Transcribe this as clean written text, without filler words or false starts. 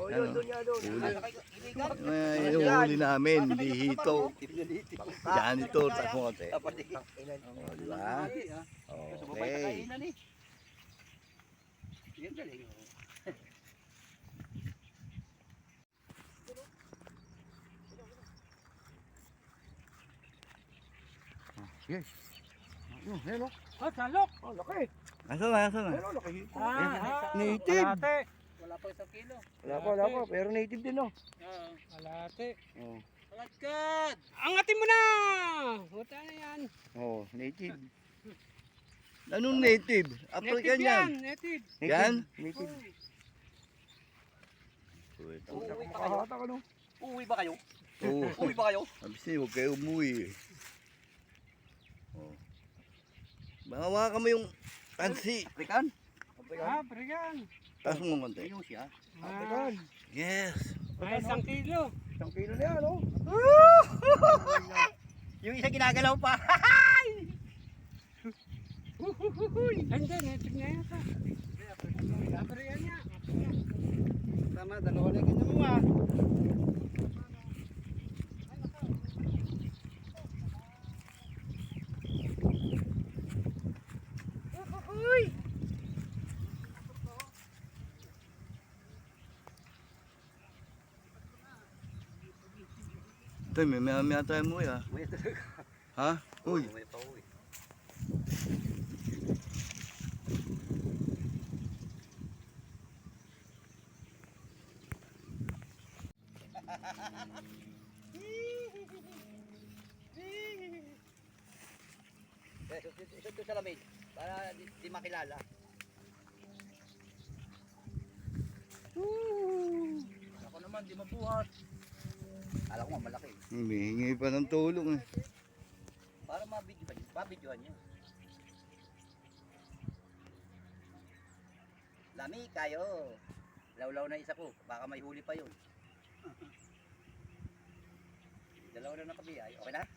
Oh, yun, doon nga doon. Huli namin, dihito. Janitor, takote. O, diba? Okay. Yes. Ayun, hello. Oh, salok. Oh, laki. Asan na, asan na? Hello, laki. Native. Wala pa isang kilo. Wala pa. Pero native din, oh. Kalate. Oh, Kalagkad! Angatin mo na! Buta na yan. oh native. Anong native? African yan. Native. Yan? Native. Uuwi pa kayo? Nakahata ka, no? Uuwi ba kayo? Oo. Uuwi ba kayo? Sabi siya, huwag kayo umuwi. Oh. Bawa ka mo yung tansi. African? Brigan. Taas mo konti. Ayun siya. African. Yes. Ay, 1 kilo. 1 kilo na yan, oh. Yung isa ginagalaw pa. Hindi, native na yata. Brigan niya. Tama, dalawa na ganyan mo ah. Ito, may maya tayo mo ya. Uwi talaga. Ha? Uy. Uwi pa uwi. Isot ko sa lamig para di makilala. Ako naman di mabuhat. Alam ko malaki. Humihingi pa ng tulong eh. Para mabidyohan niya. Lami kayo. Lawlaw na isa ko. Baka may huli pa yun. Dalawa na nakabiyay. Okay na?